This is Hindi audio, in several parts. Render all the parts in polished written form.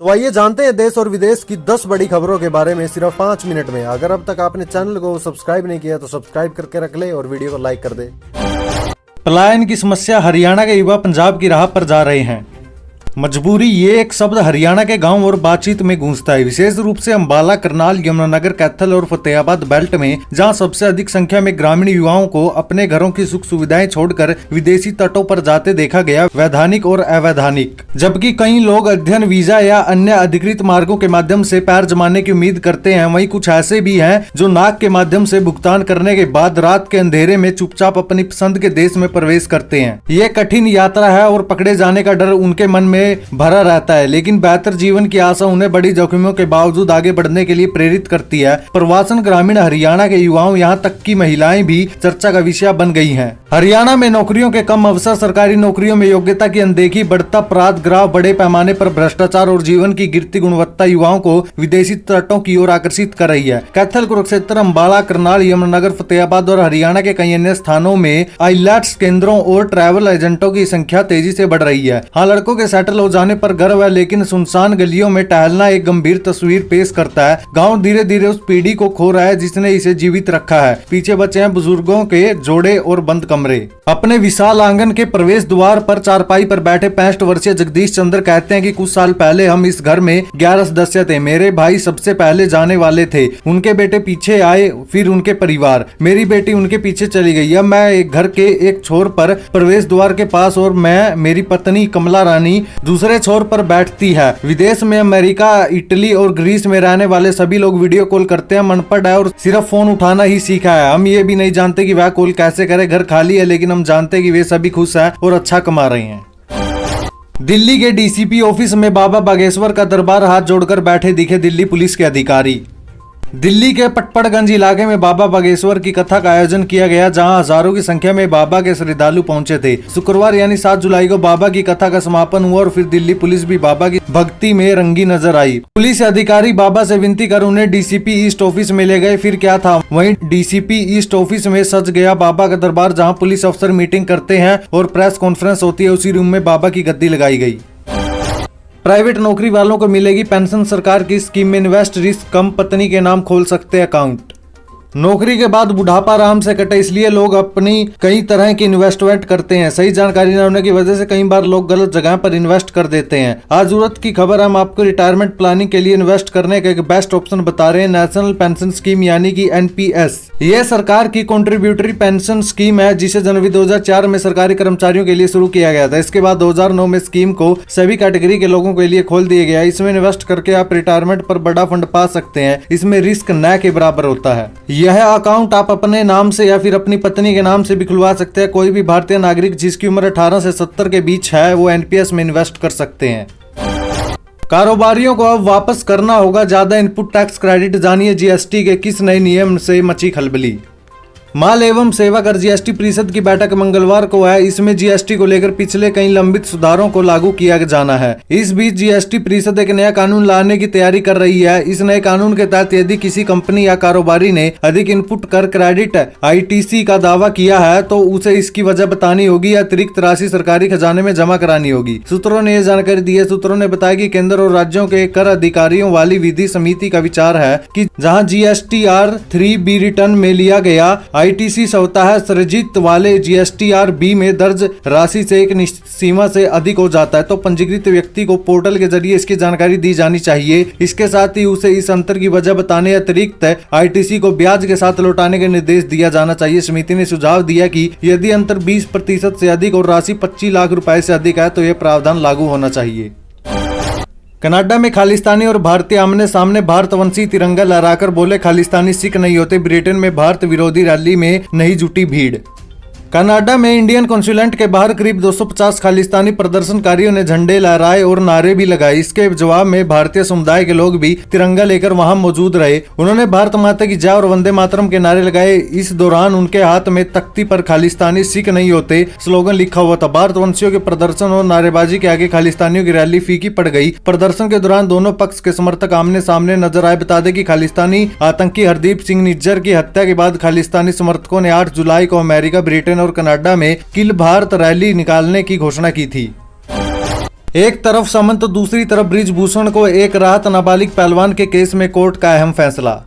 तो आइए जानते हैं देश और विदेश की 10 बड़ी खबरों के बारे में सिर्फ 5 मिनट में। अगर अब तक आपने चैनल को सब्सक्राइब नहीं किया तो सब्सक्राइब करके रख ले और वीडियो को लाइक कर दे। पलायन की समस्या, हरियाणा के युवा पंजाब की राह पर जा रहे हैं। मजबूरी, ये एक शब्द हरियाणा के गांव और बातचीत में गूंजता है, विशेष रूप से अंबाला, करनाल, यमुनानगर, कैथल और फतेहाबाद बेल्ट में, जहां सबसे अधिक संख्या में ग्रामीण युवाओं को अपने घरों की सुख सुविधाएं छोड़कर विदेशी तटों पर जाते देखा गया, वैधानिक और अवैधानिक। जबकि कई लोग अध्ययन वीजा या अन्य अधिकृत मार्गों के माध्यम से पैर जमाने की उम्मीद करते हैं, वहीं कुछ ऐसे भी हैं जो नाक के माध्यम से भुगतान करने के बाद रात के अंधेरे में चुपचाप अपनी पसंद के देश में प्रवेश करते हैं। ये कठिन यात्रा है और पकड़े जाने का डर उनके मन में भरा रहता है, लेकिन बेहतर जीवन की आशा उन्हें बड़ी जोखिमों के बावजूद आगे बढ़ने के लिए प्रेरित करती है। प्रवासन ग्रामीण हरियाणा के युवाओं, यहाँ तक की महिलाएं भी चर्चा का विषय बन गई हैं। हरियाणा में नौकरियों के कम अवसर, सरकारी नौकरियों में योग्यता की अनदेखी, बढ़ता अपराध ग्राफ, बड़े पैमाने पर भ्रष्टाचार और जीवन की गिरती गुणवत्ता युवाओं को विदेशी तटों की ओर आकर्षित कर रही है। कैथल, कुरुक्षेत्र, अंबाला, करनाल, यमुनानगर, फतेहाबाद और हरियाणा के कई अन्य स्थानों में आईलेट्स केंद्रों और ट्रैवल एजेंटों की संख्या तेजी से बढ़ रही है। हाँ, लड़कों के सेटल हो जाने पर गर्व है, लेकिन सुनसान गलियों में टहलना एक गंभीर तस्वीर पेश करता है। गांव धीरे धीरे उस पीढ़ी को खो रहा है जिसने इसे जीवित रखा है। पीछे बचे हैं बुजुर्गों के जोड़े और बंद कमरे। अपने विशाल आंगन के प्रवेश द्वार पर चारपाई पर बैठे 65 वर्षीय जगदीश चंद्र कहते हैं कि कुछ साल पहले हम इस घर में 11 सदस्य थे। मेरे भाई सबसे पहले जाने वाले थे, उनके बेटे पीछे आए, फिर उनके परिवार, मेरी बेटी उनके पीछे चली गई। अब मैं एक घर के एक छोर पर प्रवेश द्वार के पास और मैं, मेरी पत्नी कमला रानी दूसरे छोर पर बैठती है। विदेश में अमेरिका, इटली और ग्रीस में रहने वाले सभी लोग वीडियो कॉल करते हैं। मनपड़ है और सिर्फ फोन उठाना ही सीखा है। हम ये भी नहीं जानते कि वह कॉल कैसे करे। घर खाली है, लेकिन हम जानते हैं कि वे सभी खुश हैं और अच्छा कमा रहे हैं। दिल्ली के डीसीपी ऑफिस में बाबा बागेश्वर का दरबार, हाथ जोड़कर बैठे दिखे दिल्ली पुलिस के अधिकारी। दिल्ली के पटपड़गंज इलाके में बाबा बागेश्वर की कथा का आयोजन किया गया, जहां हजारों की संख्या में बाबा के श्रद्धालु पहुंचे थे। शुक्रवार यानी 7 जुलाई को बाबा की कथा का समापन हुआ और फिर दिल्ली पुलिस भी बाबा की भक्ति में रंगी नजर आई। पुलिस अधिकारी बाबा से विनती कर उन्हें डीसीपी ईस्ट ऑफिस में ले गए। फिर क्या था, वहीं डीसीपी ईस्ट ऑफिस में सज गया बाबा का दरबार, जहाँ पुलिस अफसर मीटिंग करते हैं और प्रेस कॉन्फ्रेंस होती है। उसी रूम में बाबा की गद्दी लगाई गई। प्राइवेट नौकरी वालों को मिलेगी पेंशन, सरकार की स्कीम में इन्वेस्ट, रिस्क कम, पत्नी के नाम खोल सकते अकाउंट। नौकरी के बाद बुढ़ापा आराम से कटे, इसलिए लोग अपनी कई तरह की इन्वेस्टमेंट करते हैं। सही जानकारी न होने की वजह से कई बार लोग गलत जगह पर इन्वेस्ट कर देते हैं। आज जरूरत की खबर, हम आपको रिटायरमेंट प्लानिंग के लिए इन्वेस्ट करने का एक बेस्ट ऑप्शन बता रहे हैं, नेशनल पेंशन स्कीम यानी कि एनपीएस। यह सरकार की कॉन्ट्रीब्यूटरी पेंशन स्कीम है, जिसे जनवरी 2004 में सरकारी कर्मचारियों के लिए शुरू किया गया था। इसके बाद 2009 में स्कीम को सभी कैटेगरी के लोगों के लिए खोल दिया गया। इसमें इन्वेस्ट करके आप रिटायरमेंट पर बड़ा फंड पा सकते हैं। इसमें रिस्क न के बराबर होता है। यह अकाउंट आप अपने नाम से या फिर अपनी पत्नी के नाम से भी खुलवा सकते हैं। कोई भी भारतीय नागरिक जिसकी उम्र 18 से 70 के बीच है, वो एनपीएस में इन्वेस्ट कर सकते हैं। कारोबारियों को अब वापस करना होगा ज्यादा इनपुट टैक्स क्रेडिट, जानिए जीएसटी के किस नए नियम से मची खलबली। माल एवं सेवा कर जीएसटी परिषद की बैठक मंगलवार को है। इसमें जीएसटी को लेकर पिछले कई लंबित सुधारों को लागू किया जाना है। इस बीच जीएसटी परिषद एक नया कानून लाने की तैयारी कर रही है। इस नए कानून के तहत यदि किसी कंपनी या कारोबारी ने अधिक इनपुट कर क्रेडिट आईटीसी का दावा किया है, तो उसे इसकी वजह बतानी होगी या अतिरिक्त राशि सरकारी खजाने में जमा करानी होगी। सूत्रों ने यह जानकारी दी है। सूत्रों ने बताया कि केंद्र और राज्यों के कर अधिकारियों वाली विधि समिति का विचार है कि जहाँ GSTR 3B रिटर्न में लिया गया आईटीसी स्वतः सृजित वाले GSTR B में दर्ज राशि से एक निश्चित सीमा से अधिक हो जाता है, तो पंजीकृत व्यक्ति को पोर्टल के जरिए इसकी जानकारी दी जानी चाहिए। इसके साथ ही उसे इस अंतर की वजह बताने अतिरिक्त आईटीसी को ब्याज के साथ लौटाने के निर्देश दिया जाना चाहिए। समिति ने सुझाव दिया कि यदि अंतर 20% से अधिक और राशि 25 लाख रुपए से अधिक है, तो यह प्रावधान लागू होना चाहिए। कनाडा में खालिस्तानी और भारतीय आमने सामने, भारतवंशी तिरंगा लहराकर बोले खालिस्तानी सिख नहीं होते। ब्रिटेन में भारत विरोधी रैली में नहीं जुटी भीड़। कनाडा में इंडियन कॉन्सुलेट के बाहर करीब 250 खालिस्तानी प्रदर्शनकारियों ने झंडे लहराए और नारे भी लगाए। इसके जवाब में भारतीय समुदाय के लोग भी तिरंगा लेकर वहां मौजूद रहे। उन्होंने भारत माता की जय और वंदे मातरम के नारे लगाए। इस दौरान उनके हाथ में तख्ती पर खालिस्तानी सिख नहीं होते स्लोगन लिखा हुआ था। भारतवंशियों के प्रदर्शन और नारेबाजी के आगे खालिस्तानियों की रैली फीकी पड़ गई। प्रदर्शन के दौरान दोनों पक्ष के समर्थक आमने सामने नजर आए। बता दें कि खालिस्तानी आतंकी हरदीप सिंह निज्जर की हत्या के बाद खालिस्तानी समर्थकों ने 8 जुलाई को अमेरिका, ब्रिटेन और कनाडा में किल भारत रैली निकालने की घोषणा की थी। एक तरफ समन तो दूसरी तरफ बृजभूषण को एक राहत नाबालिग पहलवान के केस में कोर्ट का अहम फैसला।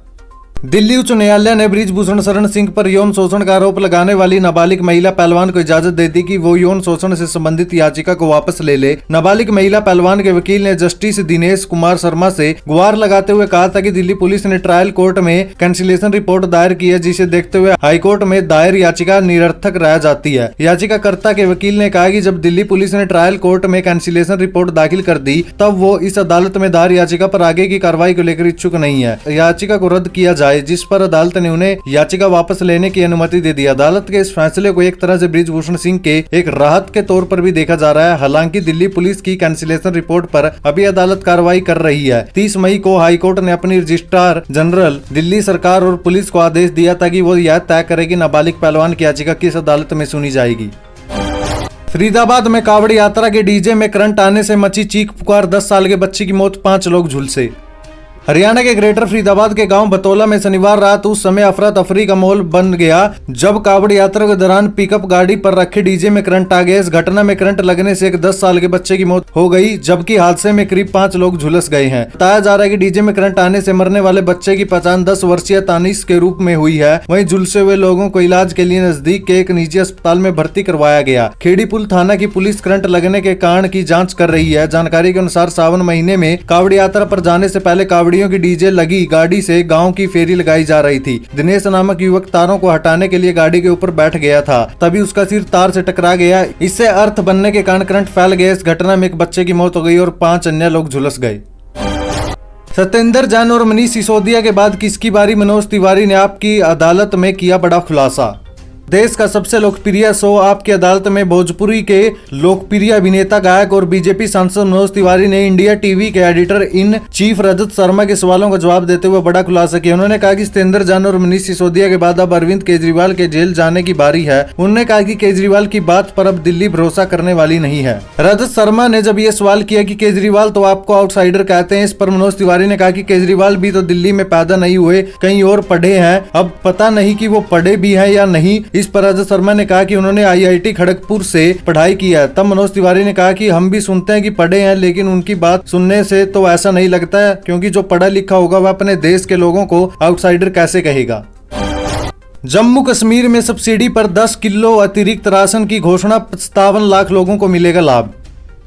दिल्ली उच्च न्यायालय ने बृजभूषण शरण सिंह पर यौन शोषण का आरोप लगाने वाली नाबालिग महिला पहलवान को इजाजत दे दी कि वो यौन शोषण से संबंधित याचिका को वापस ले ले। नाबालिग महिला पहलवान के वकील ने जस्टिस दिनेश कुमार शर्मा से गुहार लगाते हुए कहा था कि दिल्ली पुलिस ने ट्रायल कोर्ट में कैंसिलेशन रिपोर्ट दायर की है, जिसे देखते हुए हाईकोर्ट में दायर याचिका निरर्थक रह जाती है। याचिकाकर्ता के वकील ने कहा कि जब दिल्ली पुलिस ने ट्रायल कोर्ट में कैंसिलेशन रिपोर्ट दाखिल कर दी, तब वो इस अदालत में दायर याचिका पर आगे की कार्रवाई को लेकर इच्छुक नहीं है। याचिका को रद्द किया जाए, जिस पर अदालत ने उन्हें याचिका वापस लेने की अनुमति दे दी। अदालत के इस फैसले को एक तरह से बृजभूषण सिंह के एक राहत के तौर पर भी देखा जा रहा है। हालांकि दिल्ली पुलिस की कैंसिलेशन रिपोर्ट पर अभी अदालत कार्रवाई कर रही है। 30 मई को हाईकोर्ट ने अपनी रजिस्ट्रार जनरल दिल्ली सरकार और पुलिस को आदेश दिया था कि वो यह तय करे कि नाबालिग पहलवान की याचिका किस अदालत में सुनी जाएगी। फरीदाबाद में कावड़ यात्रा के डीजे में करंट आने से मची चीख पुकार, 10 साल के बच्चे की मौत, 5 लोग झुलसे। हरियाणा के ग्रेटर फरीदाबाद के गांव बतौला में शनिवार रात उस समय अफरा तफरी का माहौल बन गया जब कावड़ यात्रा के दौरान पिकअप गाड़ी पर रखे डीजे में करंट आ गया। इस घटना में करंट लगने से एक 10 साल के बच्चे की मौत हो गई, जबकि हादसे में करीब 5 लोग झुलस गए हैं। बताया जा रहा है कि डीजे में करंट आने से मरने वाले बच्चे की पहचान 10 वर्षीय तानिश के रूप में हुई है। वहीं झुलसे हुए लोगों को इलाज के लिए नजदीक के एक निजी अस्पताल में भर्ती करवाया गया। खेड़ीपुल थाना की पुलिस करंट लगने के कारण की जाँच कर रही है। जानकारी के अनुसार सावन महीने में कावड़ यात्रा पर जाने से पहले कावड़ियों की डीजे लगी गाड़ी से गांव की फेरी लगाई जा रही थी। दिनेश नामक युवक तारों को हटाने के लिए गाड़ी के ऊपर बैठ गया था, तभी उसका सिर तार से टकरा गया। इससे अर्थ बनने के कारण करंट फैल गया। इस घटना में एक बच्चे की मौत हो गई और 5 अन्य लोग झुलस गए। सत्येंद्र जैन और मनीष सिसोदिया के बाद किसकी बारी? मनोज तिवारी ने आपकी अदालत में किया बड़ा खुलासा। देश का सबसे लोकप्रिय शो आपकी अदालत में भोजपुरी के लोकप्रिय अभिनेता, गायक और बीजेपी सांसद मनोज तिवारी ने इंडिया टीवी के editor in chief Rajat Sharma के सवालों का जवाब देते हुए बड़ा खुलासा किया। उन्होंने कहा कि सत्येंद्र जैन और मनीष सिसोदिया के बाद अब अरविंद केजरीवाल के जेल जाने की बारी है। उन्होंने कहा कि केजरीवाल की बात पर अब दिल्ली भरोसा करने वाली नहीं है। रजत शर्मा ने जब ये सवाल किया कि केजरीवाल तो आपको आउटसाइडर कहते हैं, इस पर मनोज तिवारी ने कहा कि केजरीवाल भी तो दिल्ली में पैदा नहीं हुए, कहीं और पढ़े हैं, अब पता नहीं कि वो पढ़े भी हैं या नहीं। इस पर रजत शर्मा ने कहा कि उन्होंने IIT खड़गपुर से पढ़ाई की है। तब मनोज तिवारी ने कहा कि हम भी सुनते हैं कि पढ़े हैं, लेकिन उनकी बात सुनने से तो ऐसा नहीं लगता है, क्योंकि जो पढ़ा लिखा होगा वह अपने देश के लोगों को आउटसाइडर कैसे कहेगा। जम्मू कश्मीर में सब्सिडी पर 10 किलो अतिरिक्त राशन की घोषणा, 57 लाख लोगों को मिलेगा लाभ।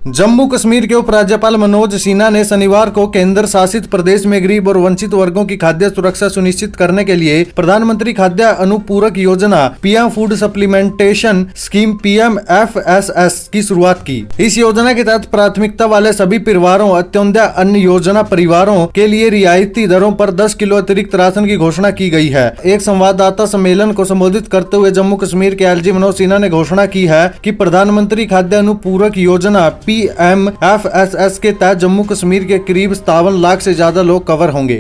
जम्मू कश्मीर के उपराज्यपाल मनोज सिन्हा ने शनिवार को केंद्र शासित प्रदेश में गरीब और वंचित वर्गों की खाद्य सुरक्षा सुनिश्चित करने के लिए प्रधानमंत्री खाद्य अनुपूरक योजना PM food supplementation scheme PMFSS की शुरुआत की। इस योजना के तहत प्राथमिकता वाले सभी परिवारों, अंत्योदय अन्न योजना परिवारों के लिए रियायती दरों पर 10 किलो अतिरिक्त राशन की घोषणा की गई है। एक संवाददाता सम्मेलन को संबोधित करते हुए जम्मू कश्मीर के LG मनोज सिन्हा ने घोषणा की है कि प्रधानमंत्री खाद्य अनुपूरक योजना PMFSS के तहत जम्मू कश्मीर के करीब 57 लाख से ज्यादा लोग कवर होंगे।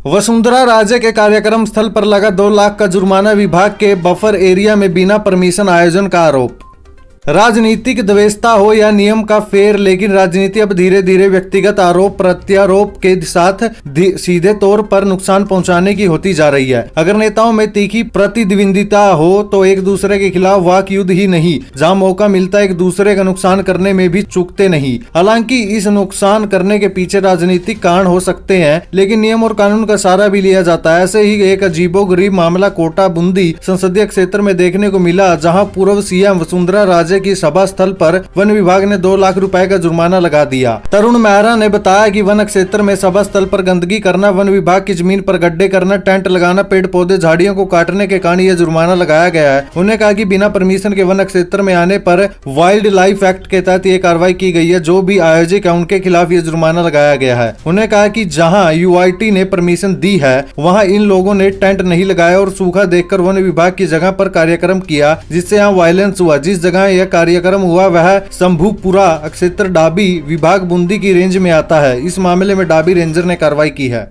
वसुंधरा राजे के कार्यक्रम स्थल पर लगा 2 लाख का जुर्माना, विभाग के बफर एरिया में बिना परमिशन आयोजन का आरोप। राजनीतिक द्वेषता हो या नियम का फेर, लेकिन राजनीति अब धीरे धीरे व्यक्तिगत आरोप प्रत्यारोप के साथ सीधे तौर पर नुकसान पहुंचाने की होती जा रही है। अगर नेताओं में तीखी प्रतिद्वंदिता हो तो एक दूसरे के खिलाफ वाक युद्ध ही नहीं, जहां मौका मिलता है एक दूसरे का नुकसान करने में भी चूकते नहीं। हालांकि इस नुकसान करने के पीछे राजनीतिक कारण हो सकते हैं, लेकिन नियम और कानून का सहारा भी लिया जाता है। ऐसे ही एक अजीबोगरीब मामला कोटा बूंदी संसदीय क्षेत्र में देखने को मिला, जहाँ पूर्व CM वसुंधरा राजे की सभा स्थल पर वन विभाग ने 2 लाख रुपए का जुर्माना लगा दिया। तरुण मेहरा ने बताया कि वन क्षेत्र में सभा स्थल पर गंदगी करना, वन विभाग की जमीन पर गड्ढे करना, टेंट लगाना, पेड़ पौधे झाड़ियों को काटने के कारण यह जुर्माना लगाया गया है। उन्होंने कहा कि बिना परमिशन के वन क्षेत्र में आने पर वाइल्ड लाइफ एक्ट के तहत ये कार्रवाई की गई है। जो भी आयोजक है उनके खिलाफ ये जुर्माना लगाया गया है। उन्होंने कहा कि जहाँ UIT ने परमिशन दी है वहाँ इन लोगों ने टेंट नहीं लगाया और सूखा देखकर वन विभाग की जगह पर कार्यक्रम किया, जिससे यहाँ वायलेंस हुआ। जिस जगह यह कार्यक्रम हुआ वह शंभूपुरा क्षेत्र डाबी विभाग बूंदी की रेंज में आता है। इस मामले में डाबी रेंजर ने कार्रवाई की है।